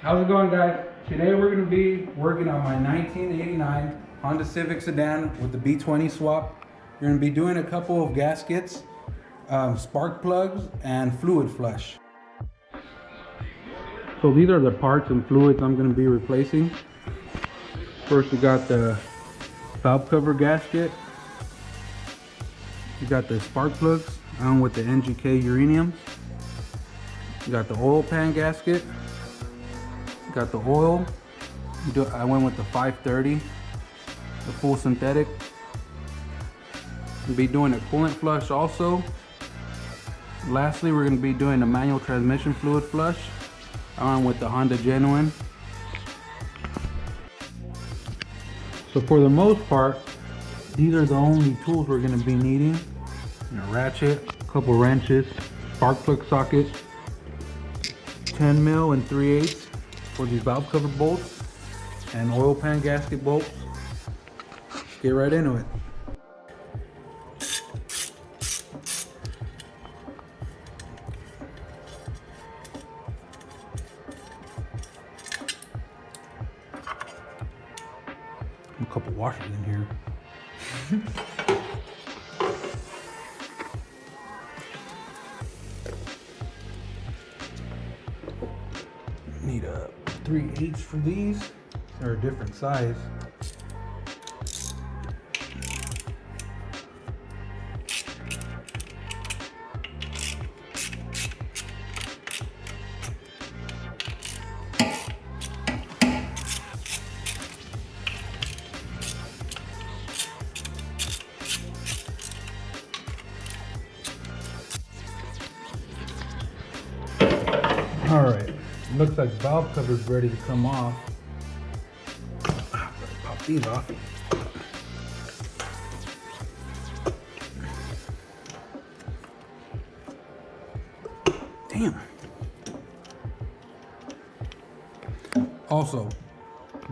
How's it going, guys? Today we're going to be working on my 1989 Honda Civic sedan with the B20 swap. We're going to be doing a couple of gaskets, spark plugs, and fluid flush. So these are the parts and fluids I'm going to be replacing. First, we got the valve cover gasket. You got the spark plugs on with the NGK uranium. You got the oil pan gasket. You got the oil. I went with the 530, the full synthetic. We'll be doing a coolant flush also. Lastly, we're going to be doing a manual transmission fluid flush on with the Honda Genuine. So for the most part, these are the only tools we're going to be needing. A ratchet, a couple wrenches, spark plug socket, 10 mil and 3/8 for these valve cover bolts, and oil pan gasket bolts. Let's get right into it. A couple washers in here. Need a 3/8 for these. They're a different size. All right, looks like valve cover's ready to come off. Pop these off. Damn. Also,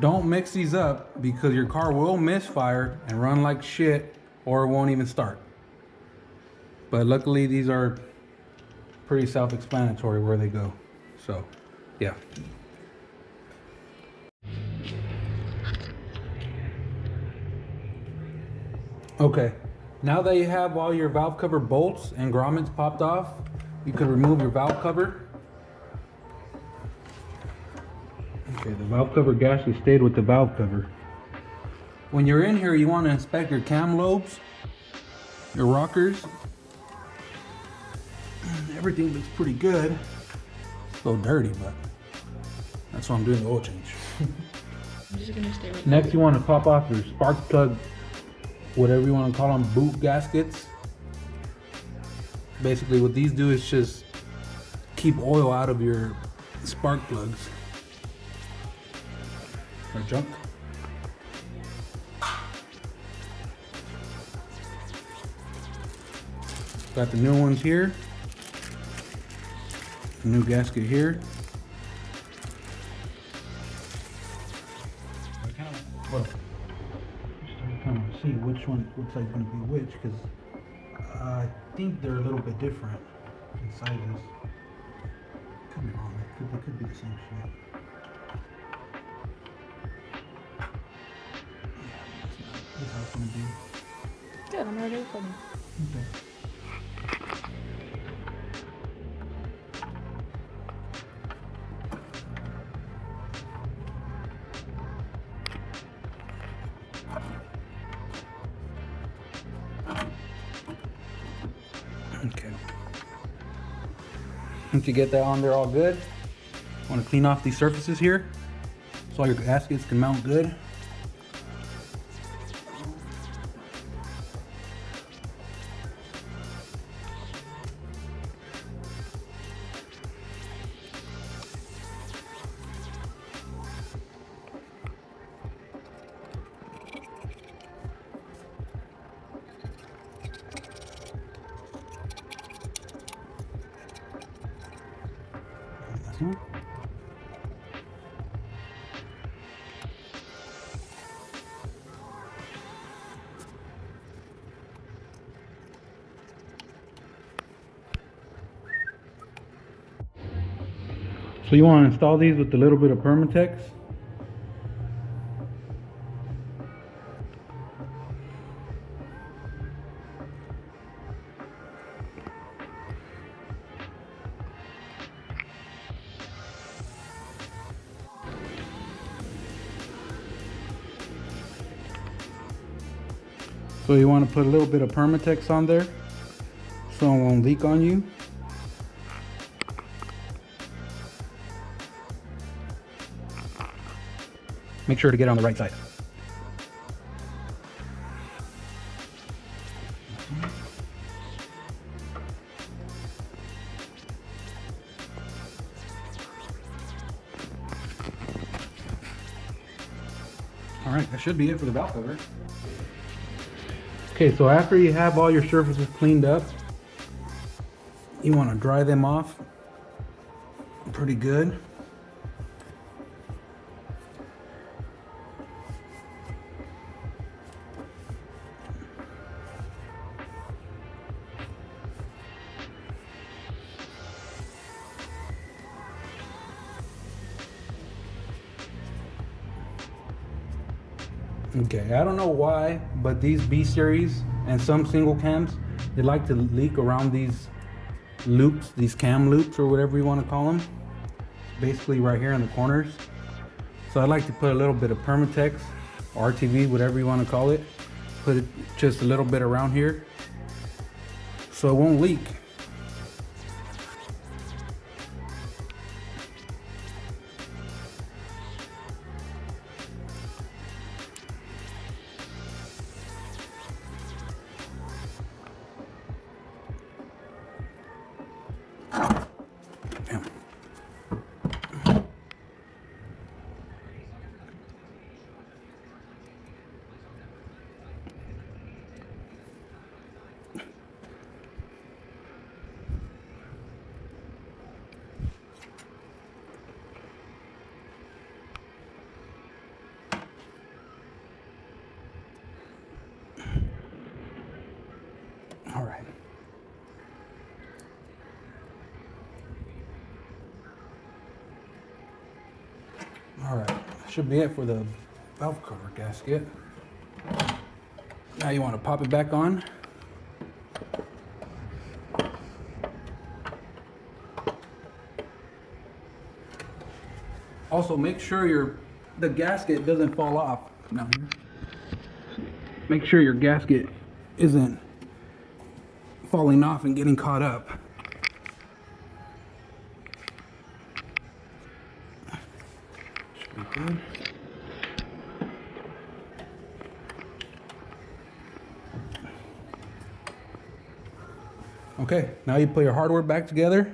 don't mix these up because your car will misfire and run like shit, or it won't even start. But luckily these are pretty self-explanatory where they go. So, yeah. Okay, now that you have all your valve cover bolts and grommets popped off, you can remove your valve cover. Okay, the valve cover gasket stayed with the valve cover. When you're in here, you want to inspect your cam lobes, your rockers. Everything looks pretty good. A little dirty, but that's why I'm doing the oil change. I'm just gonna stay right Next, you want to pop off your spark plug, whatever you want to call them, boot gaskets. Basically, what these do is just keep oil out of your spark plugs or junk. Got the new ones here. New gasket here. Just kind of see which one looks like going to be which, because I think they're a little bit different in sizes. Could be wrong. They could be the same shit. Yeah, this is how it's going to be. Good, I'm ready for you. Okay. Okay. Once you get that on there all good, want to clean off these surfaces here so all your gaskets can mount good. So you want to install these with a little bit of Permatex. So you want to put a little bit of Permatex on there so it won't leak on you. Make sure to get it on the right side. All right, that should be it for the valve cover. Okay, so after you have all your surfaces cleaned up, you want to dry them off pretty good. Okay, I don't know why, but these B series and some single cams, they like to leak around these loops, these cam loops or whatever you want to call them. Basically right here in the corners. So I like to put a little bit of Permatex, RTV, whatever you want to call it. Put it just a little bit around here so it won't leak. All right. All right, should be it for the valve cover gasket. Now you want to pop it back on. Also, make sure the gasket doesn't fall off. Now here. Make sure your gasket isn't falling off and getting caught up. Should be good. Okay, now you put your hardware back together.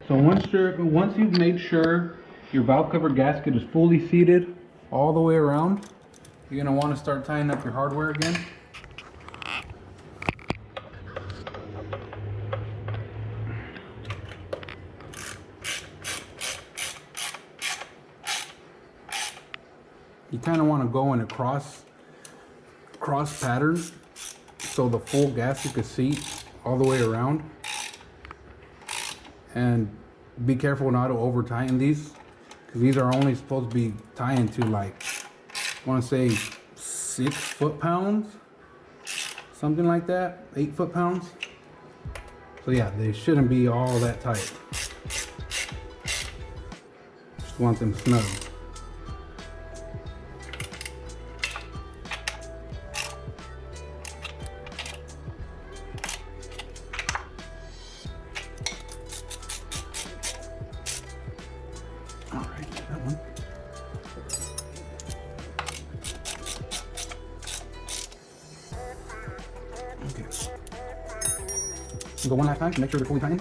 So once you've made sure your valve cover gasket is fully seated all the way around, you're going to want to start tying up your hardware again. You kind of want to go in a cross pattern so the full gasket is seat all the way around. And be careful not to over tighten these, because these are only supposed to be tying to, like, I want to say 6 foot-pounds, something like that, 8 foot-pounds. So yeah, they shouldn't be all that tight. Just want them snug. Go one last time to make sure they're fully tightened.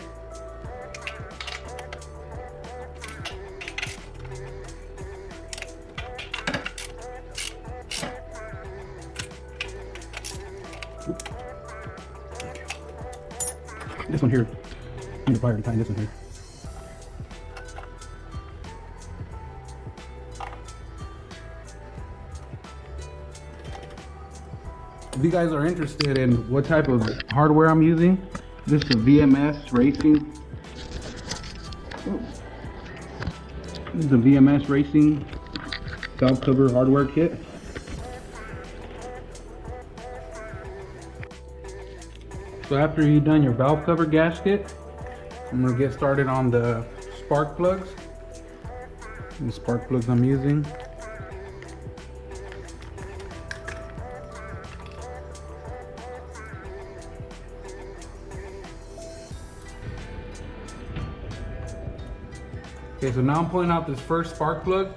This one here, I need to pliers to tighten this one here. If you guys are interested in what type of hardware I'm using, this is a VMS Racing. This is a VMS Racing valve cover hardware kit. So after you've done your valve cover gasket, I'm going to get started on the spark plugs. The spark plugs I'm using. Okay, so now I'm pulling out this first spark plug.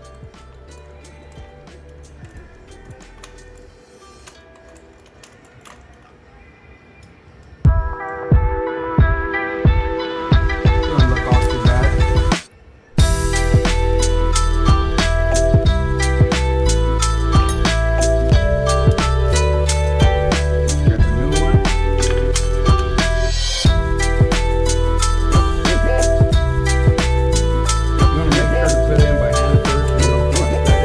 Doesn't look all too bad. Grab a new one. You want to make sure to put it in by hand first so you don't frustrate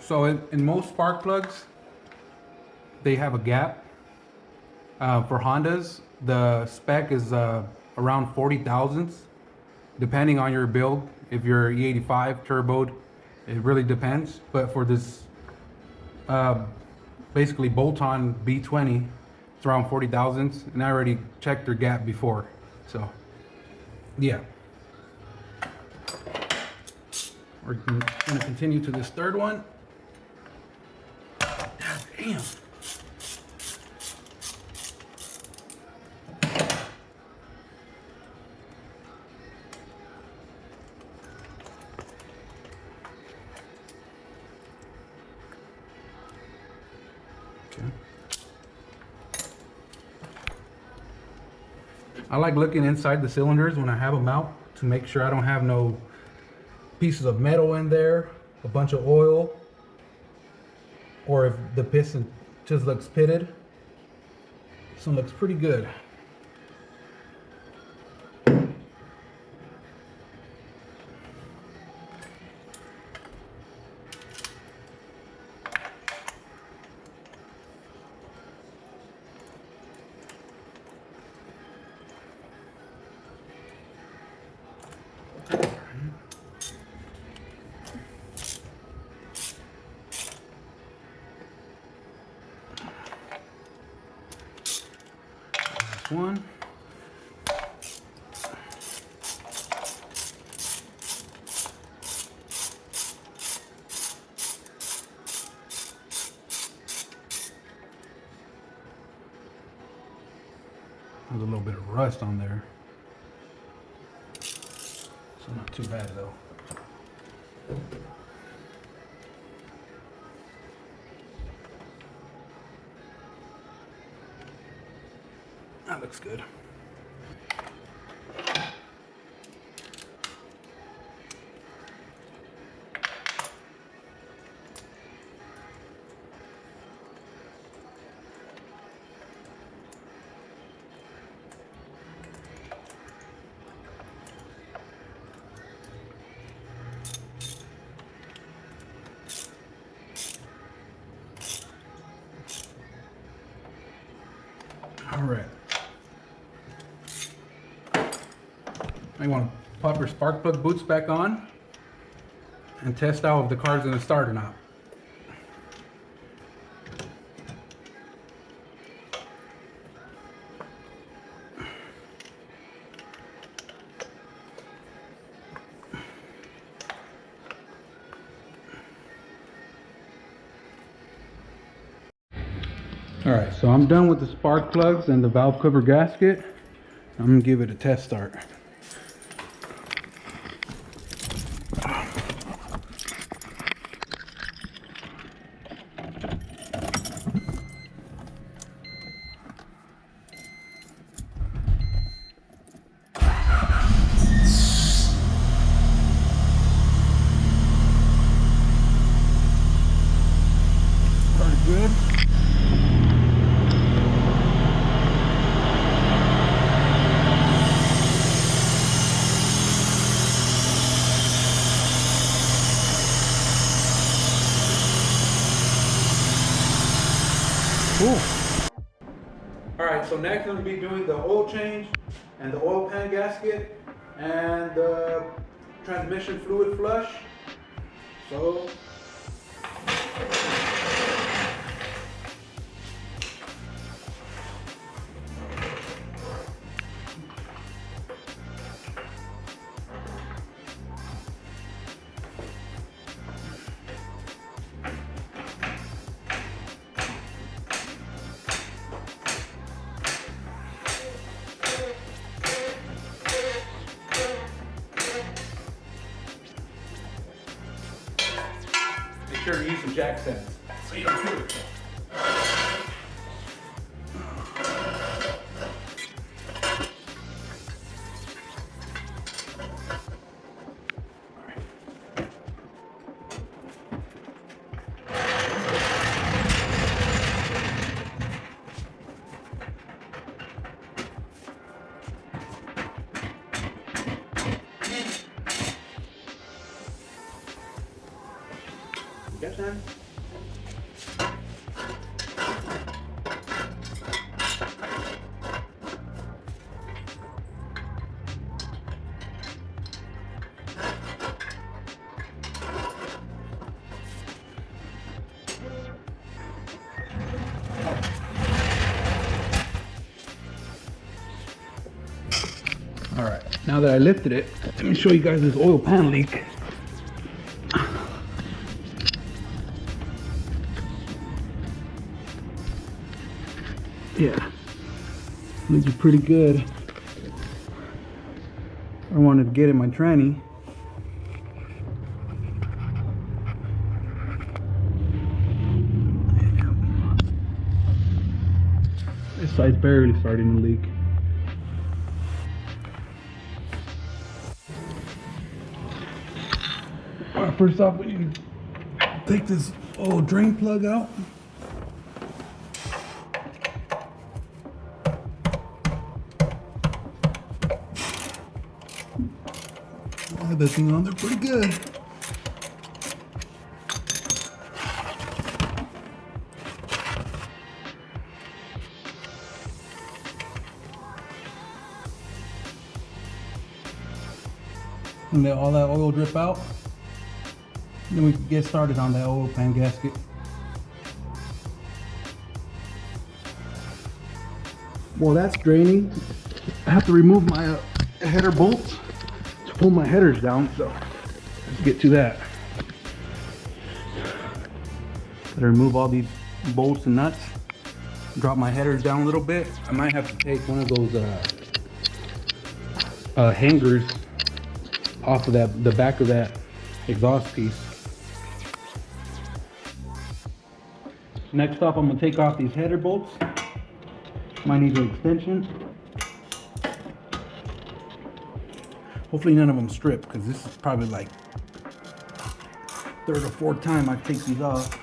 So in most spark plugs, they have a gap. For Hondas, the spec is around 40 thousandths, depending on your build. If you're E85 turboed, it really depends. But for this basically bolt-on B20, it's around 40 thousandths, and I already checked their gap before. So yeah. We're gonna continue to this third one. Damn. Okay. I like looking inside the cylinders when I have them out to make sure I don't have no pieces of metal in there, a bunch of oil, or if the piston just looks pitted. This one looks pretty good. One. There's a little bit of rust on there. So not too bad though. That looks good. I want to pop your spark plug boots back on and test out if the car's going to start or not. Alright, so I'm done with the spark plugs and the valve cover gasket. I'm going to give it a test start. Started good. Cool. Alright, so next I'm going to be doing the oil change and the oil pan gasket and the transmission fluid flush. So make sure to use some jack stands so you don't feel it. Got time? All right, now that I lifted it, let me show you guys this oil pan leak. Yeah, leaks are pretty good. I wanted to get in my tranny. This side's barely starting to leak. All right, first off, we need to take this old drain plug out. I have that thing on there pretty good. And let all that oil drip out. Then we can get started on that oil pan gasket. While that's draining, I have to remove my header bolts to pull my headers down, so let's get to that. Gotta remove all these bolts and nuts, drop my headers down a little bit. I might have to take one of those hangers off of the back of that exhaust piece. Next off, I'm gonna take off these header bolts. Might need an extension. Hopefully none of them strip, because this is probably like third or fourth time I take these off.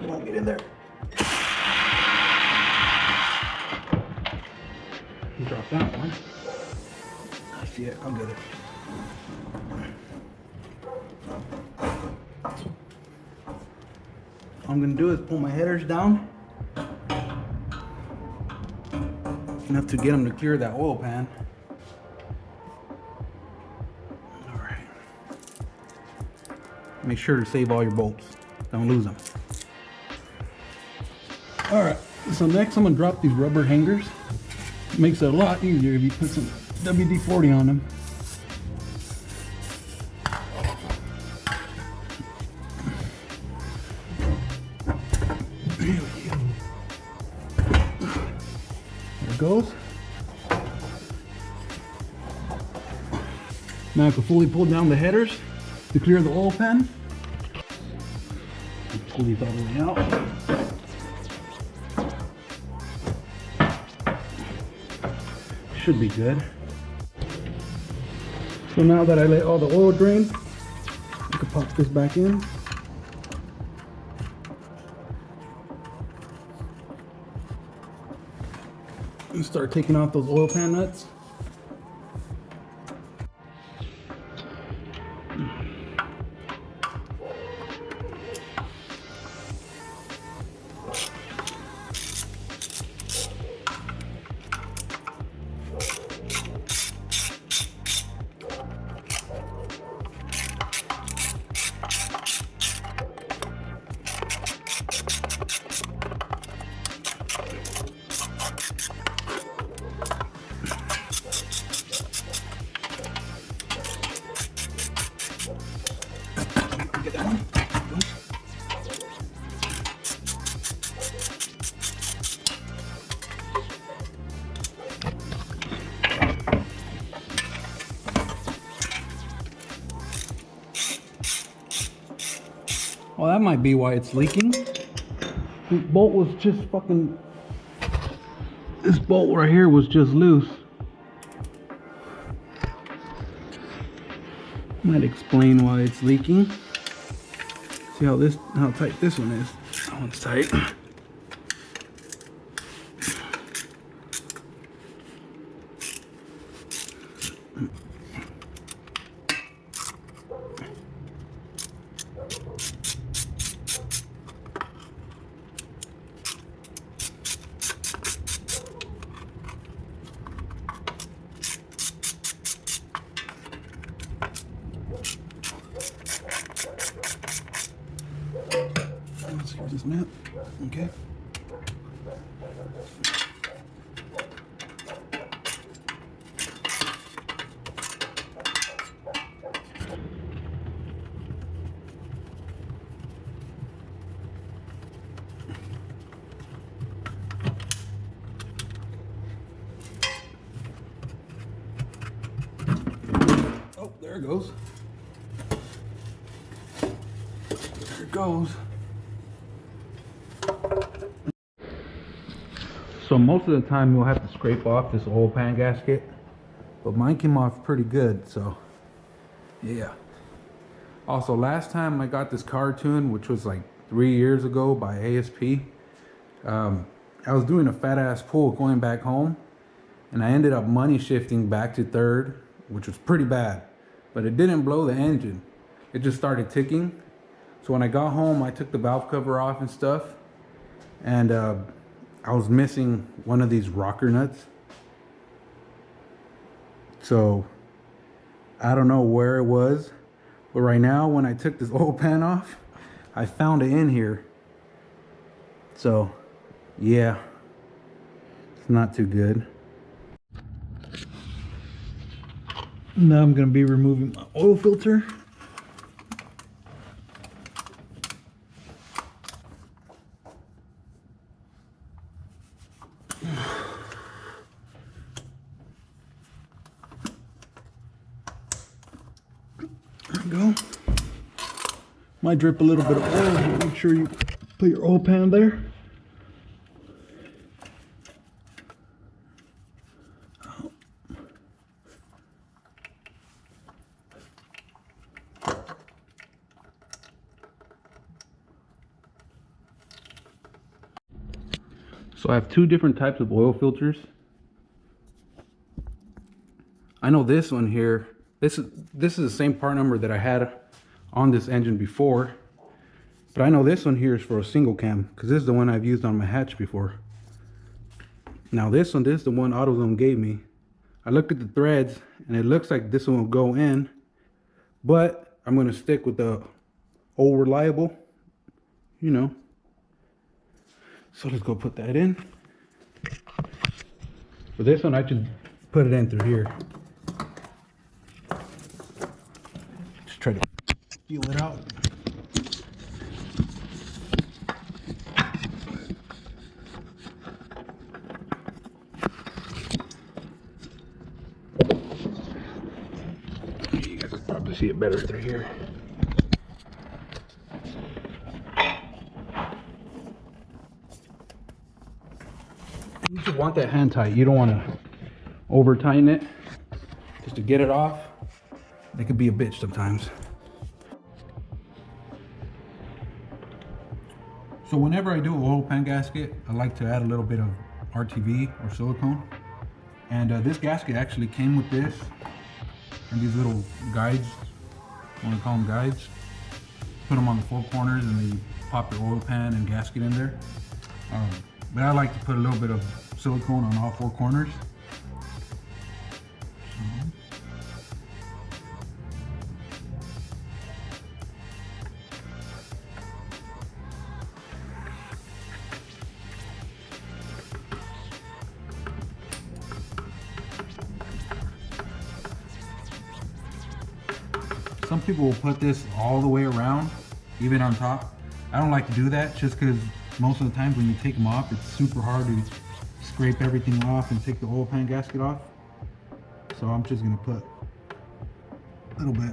Come on, get in there. Drop that one. I see it. I'll get it. All I'm gonna do is pull my headers down enough to get them to clear that oil pan. All right. Make sure to save all your bolts. Don't lose them. All right. So next, I'm gonna drop these rubber hangers. It makes it a lot easier if you put some WD-40 on them. There it goes. Now I can fully pull down the headers to clear the oil pan. Pull these all the way out. Should be good. So now that I let all the oil drain, I can pop this back in. And start taking off those oil pan nuts. Get that one. Well, that might be why it's leaking. This bolt was just fucking... This bolt right here was just loose. Might explain why it's leaking. See how tight this one is. That one's tight. Here's this nut. Okay. Oh, there it goes. There it goes. So most of the time you'll have to scrape off this oil pan gasket, but mine came off pretty good, so yeah. Also, last time I got this car tuned, which was like 3 years ago by ASP, I was doing a fat ass pull going back home, and I ended up money shifting back to third, which was pretty bad, but it didn't blow the engine. It just started ticking. So when I got home, I took the valve cover off and stuff, and I was missing one of these rocker nuts. So I don't know where it was, but right now when I took this oil pan off, I found it in here. So yeah, it's not too good. Now I'm gonna be removing my oil filter. There we go. Might drip a little bit of oil. Make sure you put your oil pan there. So I have two different types of oil filters. I know this one here, this is the same part number that I had on this engine before, but I know this one here is for a single cam because this is the one I've used on my hatch before. Now this is the one AutoZone gave me. I looked at the threads and it looks like this one will go in, but I'm going to stick with the old reliable, you know. So let's go put that in. For this one, I should put it in through here. Just try to feel it out. You guys can probably see it better through here. You just want that hand tight. You don't want to over tighten it just to get it off. It could be a bitch sometimes. So whenever I do an oil pan gasket, I like to add a little bit of RTV or silicone. And this gasket actually came with this and these little guides. I want to call them guides. Put them on the four corners and then you pop your oil pan and gasket in there. But I like to put a little bit of silicone on all four corners. Some people will put this all the way around, even on top. I don't like to do that just because most of the times when you take them off, it's super hard to scrape everything off and take the oil pan gasket off. So I'm just gonna put a little bit.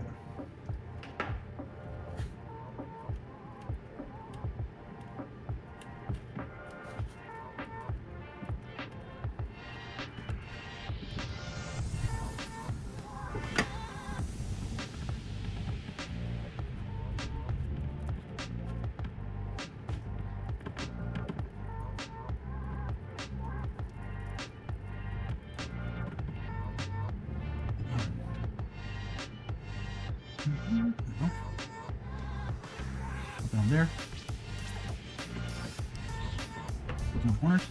Down there. Put some corners.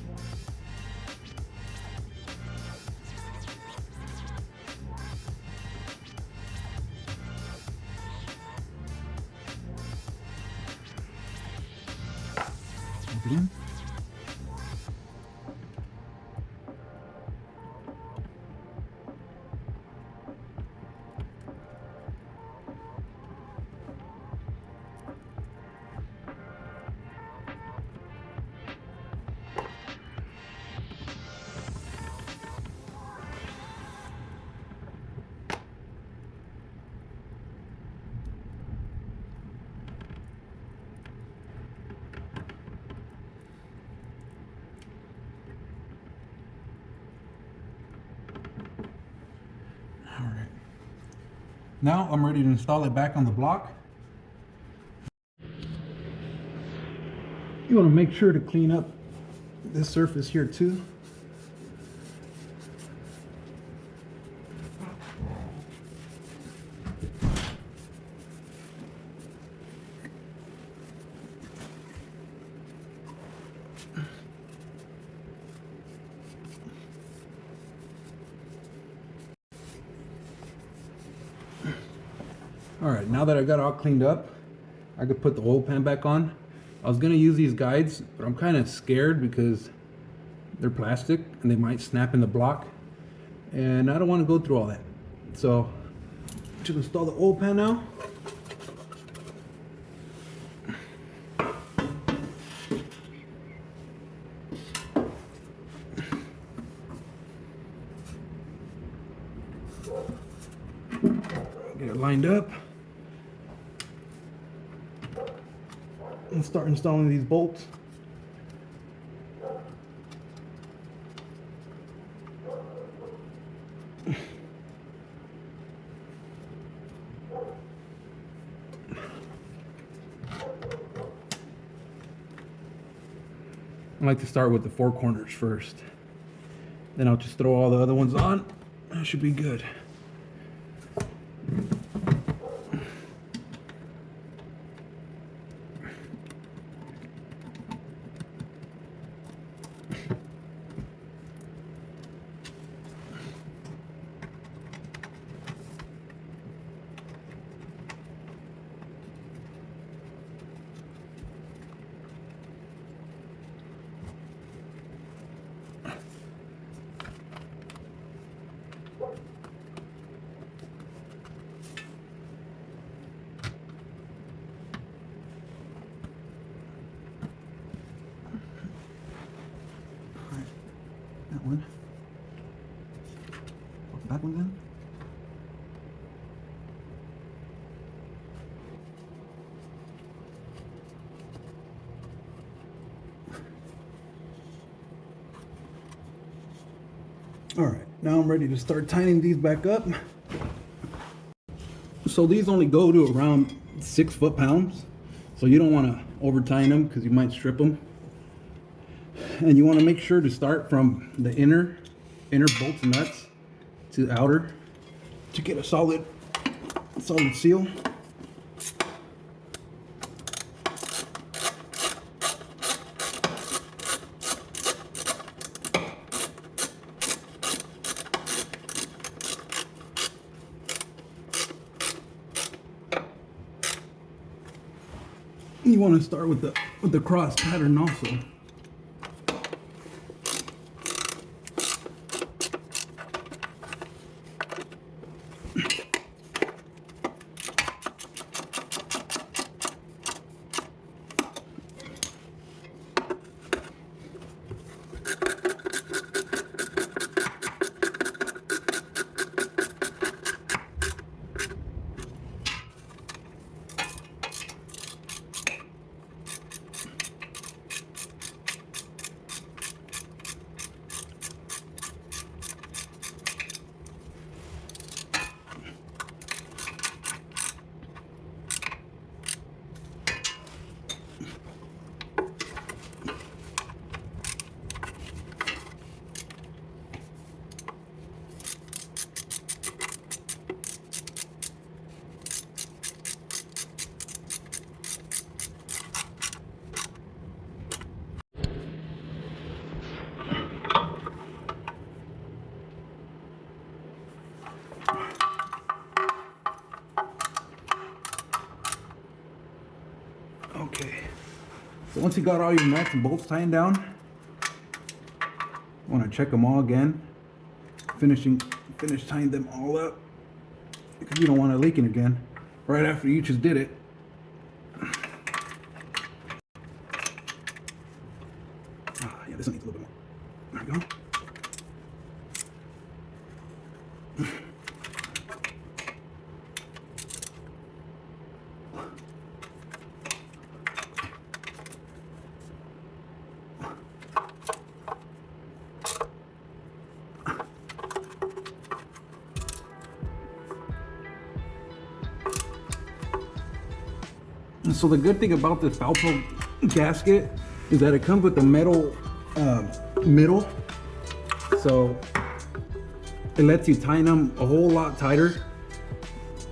Put it in. All right. Now I'm ready to install it back on the block. You want to make sure to clean up this surface here too. All right, now that I got it all cleaned up, I could put the oil pan back on. I was gonna use these guides, but I'm kind of scared because they're plastic and they might snap in the block. And I don't want to go through all that. So, to install the oil pan now. Get it lined up. And start installing these bolts. I like to start with the 4 corners first. Then I'll just throw all the other ones on. That should be good. That one. Put the back ones in. All right, now I'm ready to start tightening these back up. So these only go to around 6 foot-pounds. So you don't want to over tighten them because you might strip them. And you want to make sure to start from the inner bolts and nuts to the outer to get a solid seal. You want to start with the cross pattern also. Okay, so once you got all your nuts and bolts tightened down, you want to check them all again. Finish tying them all up because you don't want it leaking again right after you just did it. Yeah, this needs a little bit more. There we go. So the good thing about this Valpo gasket is that it comes with a metal middle, so it lets you tighten them a whole lot tighter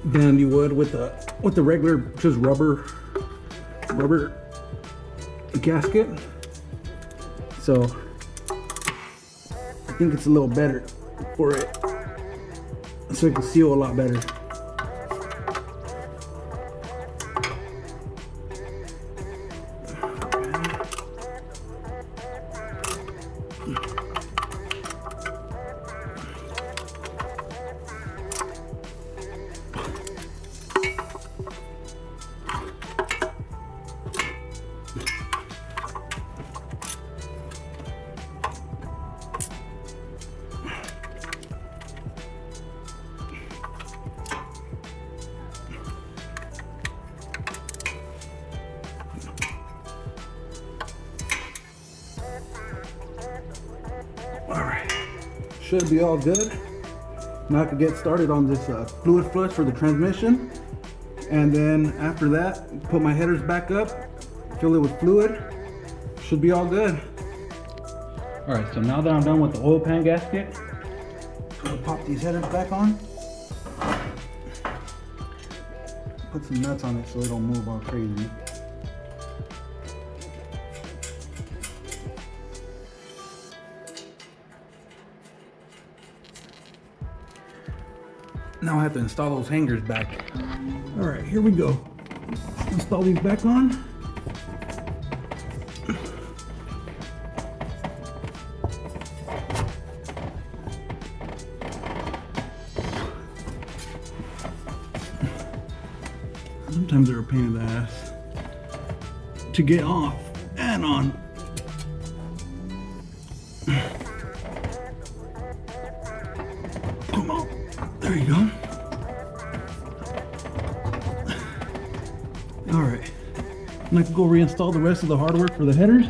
than you would with the regular just rubber gasket. So I think it's a little better for it, so it can seal a lot better. Should be all good. Now I can get started on this fluid flush for the transmission, and then after that put my headers back up, fill it with fluid. Should be all good. All right, so now that I'm done with the oil pan gasket, I'm gonna pop these headers back on. Put some nuts on it so it don't move all crazy. Now I have to install those hangers back. All right, here we go. Install these back on. Sometimes they're a pain in the ass to get off and on. Come on, there you go. All right, and I can go reinstall the rest of the hardware for the headers.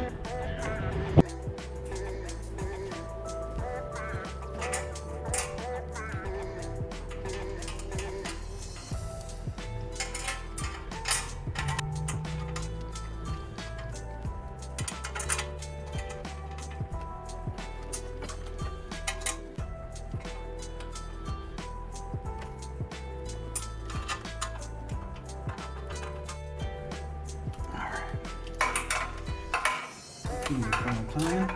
Time.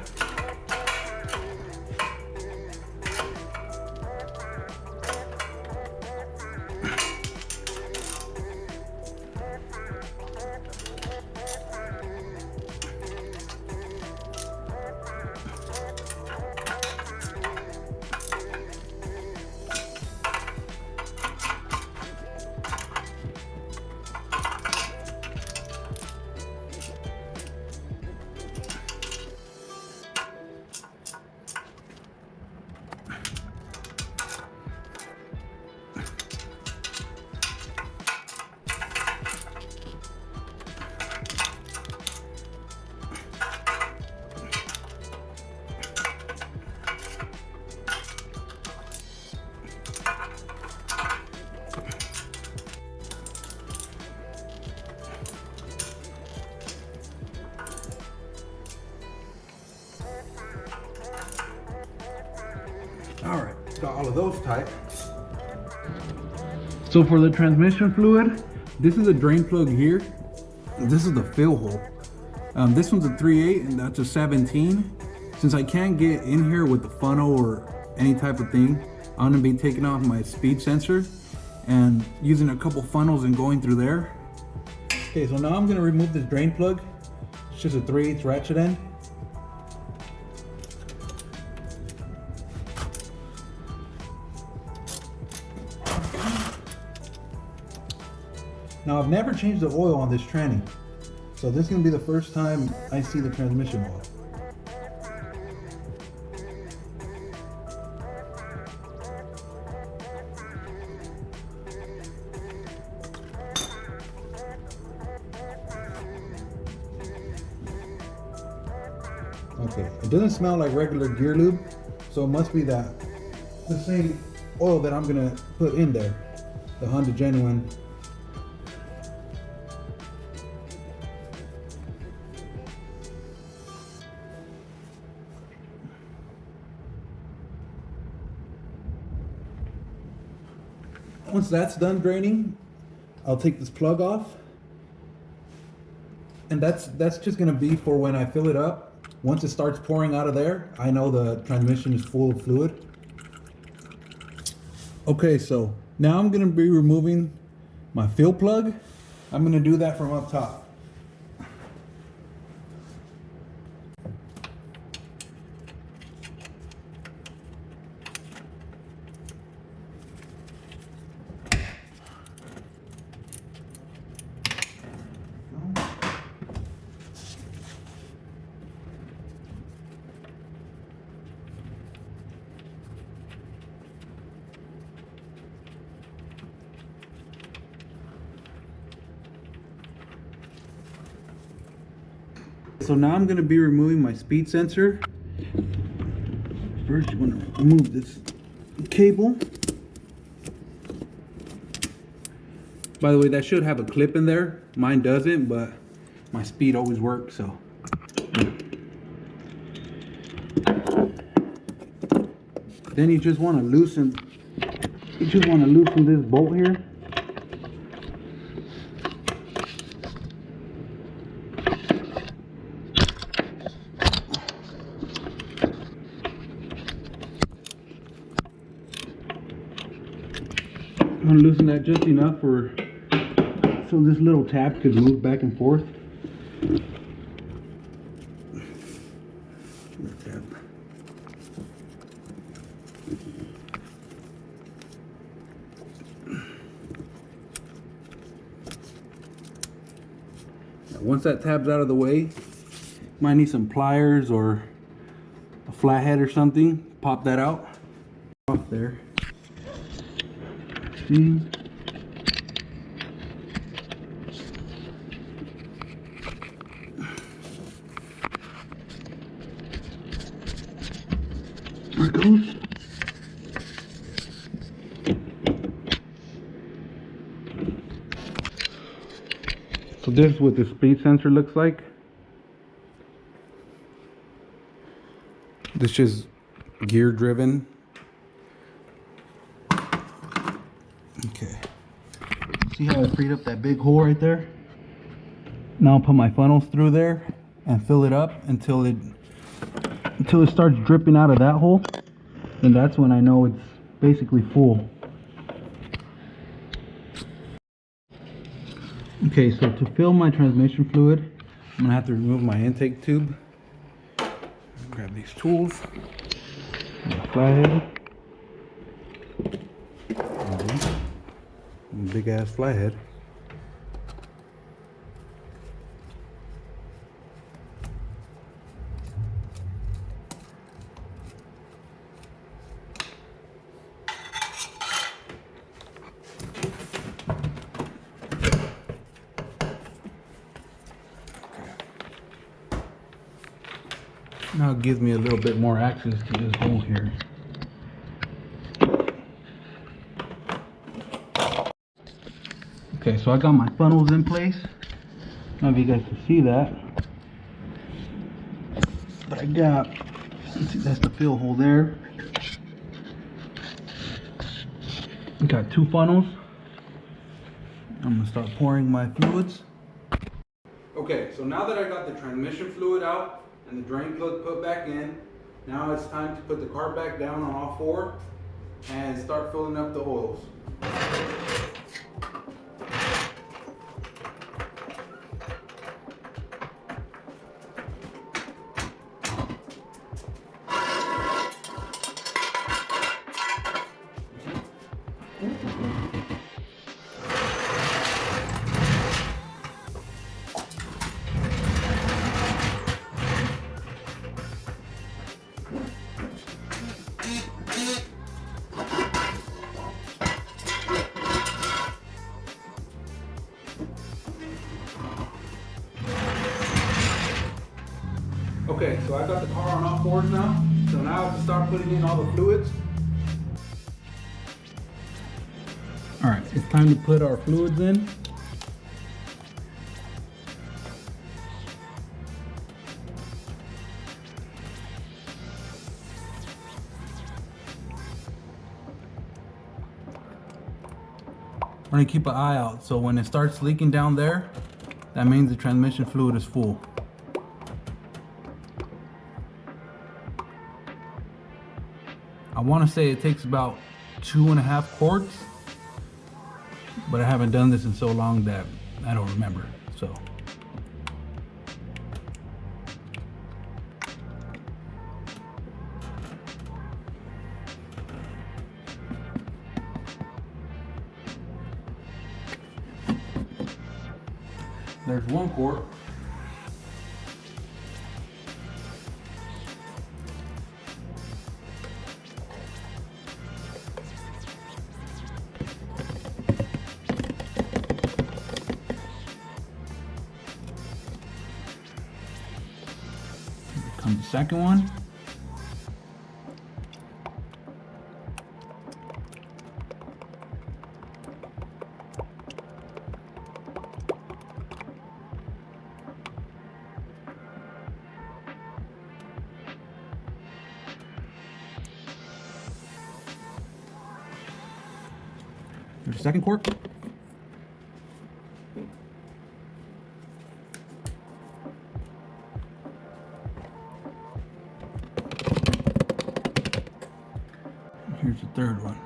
All right, got all of those tight. So for the transmission fluid, this is a drain plug here. This is the fill hole. This one's a 3/8 and that's a 17. Since I can't get in here with the funnel or any type of thing, I'm gonna be taking off my speed sensor and using a couple funnels and going through there. Okay, so now I'm gonna remove this drain plug. It's just a 3/8 ratchet end. Now I've never changed the oil on this tranny, so this is gonna be the first time I see the transmission oil. Okay, it doesn't smell like regular gear lube, so it must be the same oil that I'm gonna put in there, the Honda Genuine. Once that's done draining, I'll take this plug off, and that's just gonna be for when I fill it up. Once it starts pouring out of there, I know the transmission is full of fluid. Okay, so now I'm gonna be removing my fill plug. I'm gonna do that from up top. So now I'm going to be removing my speed sensor. First, you want to remove this cable. By the way, that should have a clip in there. Mine doesn't, but my speed always works, so. Then you just want to loosen. You just want to loosen this bolt here. I'm gonna loosen that just enough for so this little tab could move back and forth. Once that tab's out of the way, you might need some pliers or a flathead or something. Pop that out. Off there. See? There it goes. So this is what the speed sensor looks like. This is gear driven. Okay. See how I freed up that big hole right there? Now I'll put my funnels through there and fill it up until it starts dripping out of that hole. And that's when I know it's basically full. Okay, so to fill my transmission fluid, I'm gonna have to remove my intake tube. Grab these tools. Flathead. Big ass flathead. Now it gives me a little bit more access to this hole here. Okay, so I got my funnels in place. I don't know if you guys can see that. But I got, let's see, that's the fill hole there. I got 2 funnels. I'm gonna start pouring my fluids. Okay, so now that I got the transmission fluid out and the drain plug put back in, now it's time to put the car back down on all 4 and start filling up the oils. Okay, so I got the car on all 4s now. So now I have to start putting in all the fluids. All right, it's time to put our fluids in. We're gonna keep an eye out. So when it starts leaking down there, that means the transmission fluid is full. I want to say it takes about 2.5 quarts, but I haven't done this in so long that I don't remember. So there's 1 quart. Comes the second one. Here's the second quart. Here's the third one.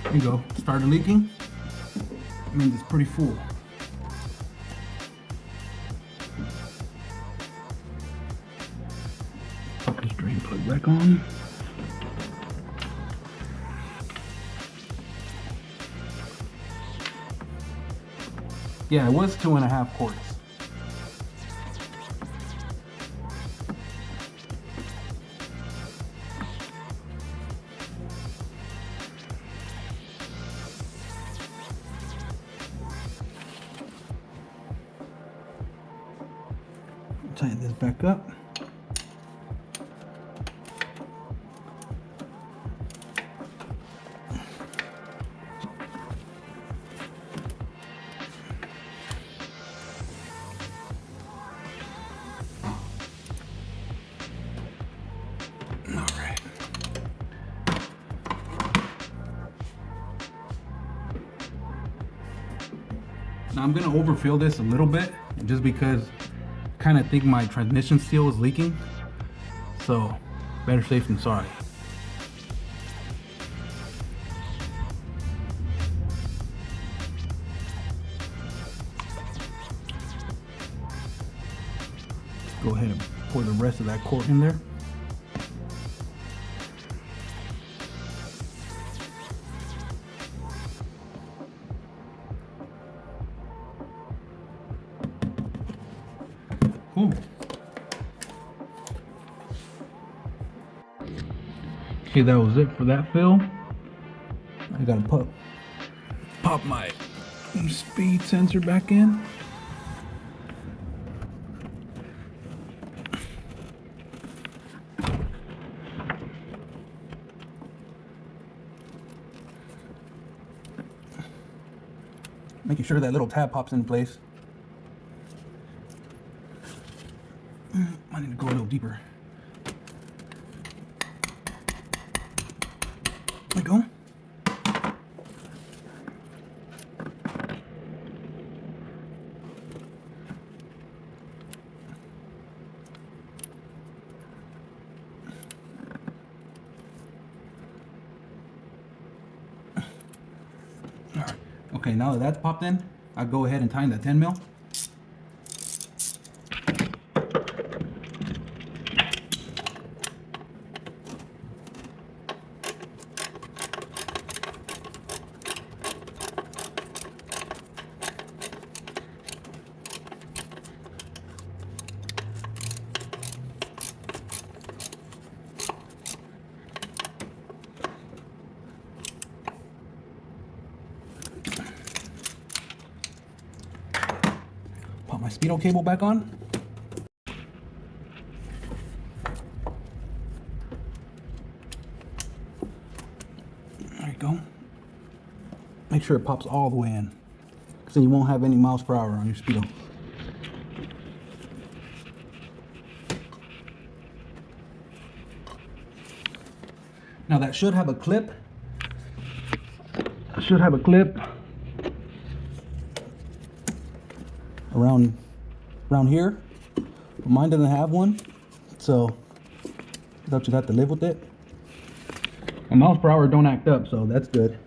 There you go. Started leaking. That means it's pretty full. Put this drain plug back on. Yeah, it was 2.5 quarts. Tighten this back up. Now I'm gonna overfill this a little bit, just because I kind of think my transmission seal is leaking. So better safe than sorry. Go ahead and pour the rest of that quart in there. Cool. Okay, that was it for that fill. I gotta pop my speed sensor back in. Making sure that little tab pops in place. I need to go a little deeper. There we go. All right. Okay, now that that's popped in, I'll go ahead and tighten that 10 mil. Pop my speedo cable back on. There you go. Make sure it pops all the way in, because then you won't have any miles per hour on your speedo. Now that should have a clip. Around here, but mine doesn't have one, so they'll just have to live with it. My miles per hour don't act up, so that's good.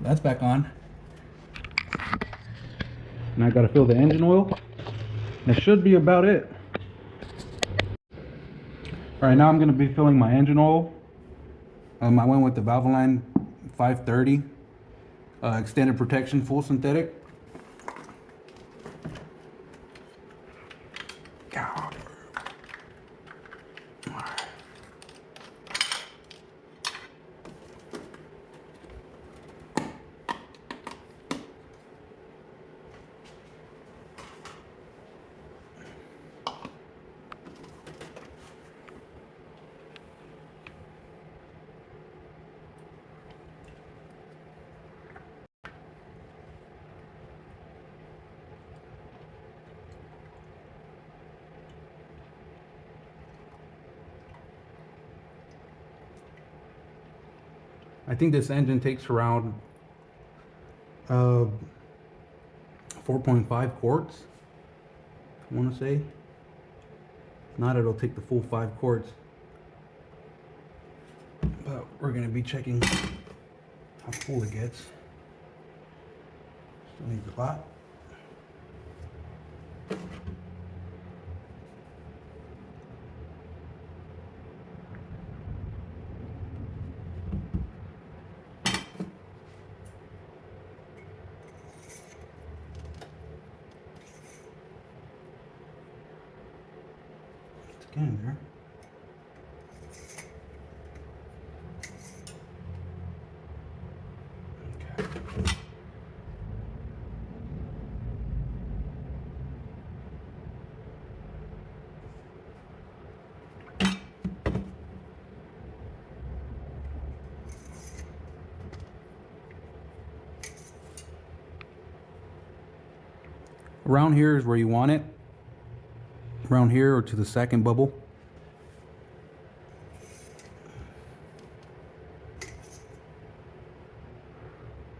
That's back on. Now I gotta fill the engine oil. That should be about it. All right, now I'm gonna be filling my engine oil. I went with the Valvoline 530 extended protection full synthetic. I think this engine takes around 4.5 quarts, I want to say. If not, it'll take the full 5 quarts. But we're going to be checking how full it gets. Still needs a lot. It's getting there. Around here is where you want it. Around here or to the second bubble.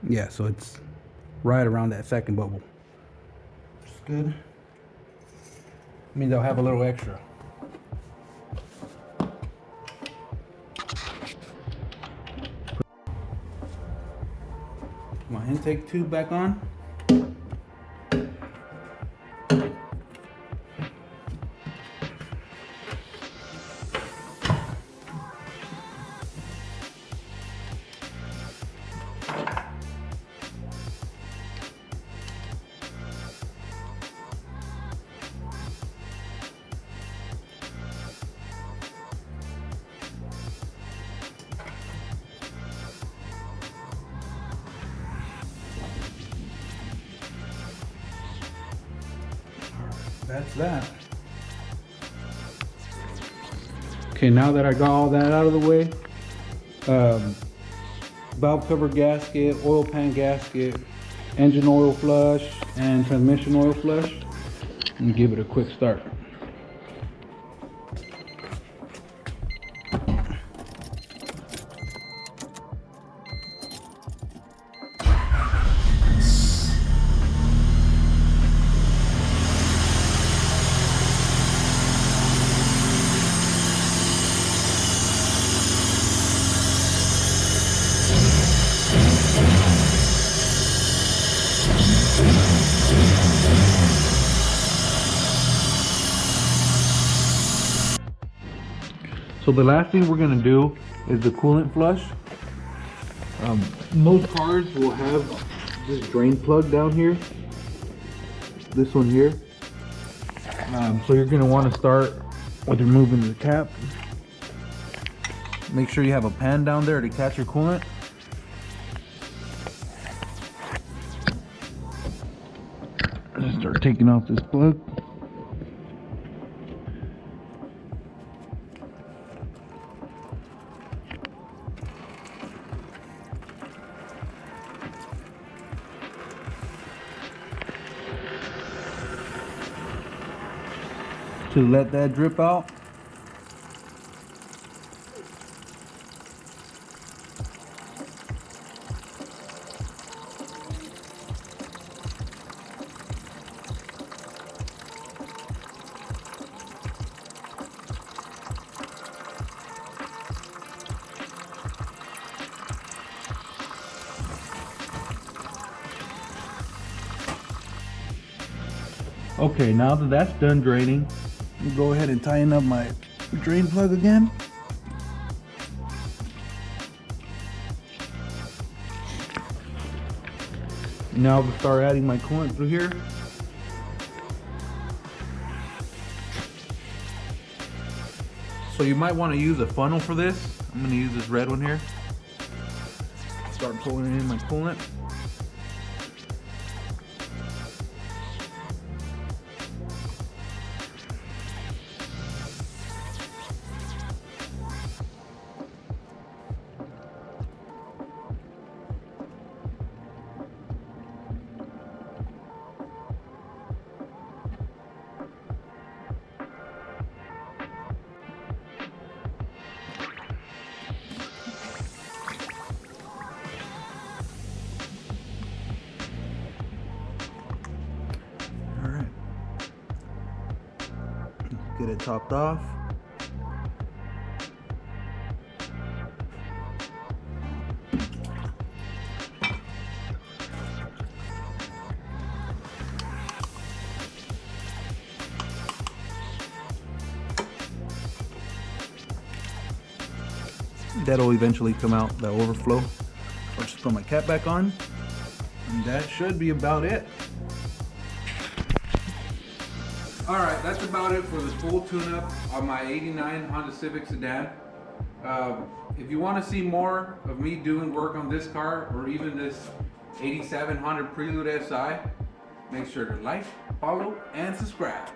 Yeah, so it's right around that second bubble. It's good. Means I'll have a little extra. My intake tube back on. That's that. Okay, now that I got all that out of the way, valve cover gasket, oil pan gasket, engine oil flush, and transmission oil flush, and give it a quick start. So the last thing we're gonna do is the coolant flush. Most cars will have this drain plug down here. This one here. So you're gonna want to start with removing the cap. Make sure you have a pan down there to catch your coolant. Just start taking off this plug. To let that drip out. Okay, now that that's done draining, I'll go ahead and tighten up my drain plug again. Now I'll start adding my coolant through here. So you might want to use a funnel for this. I'm going to use this red one here. Start pulling in my coolant. get it topped off. That'll eventually come out, the overflow. I'll just put my cap back on, and that should be about it. Alright, that's about it for the full tune-up on my 89 Honda Civic sedan. If you want to see more of me doing work on this car, or even this 87 Honda Prelude SI, make sure to like, follow, and subscribe.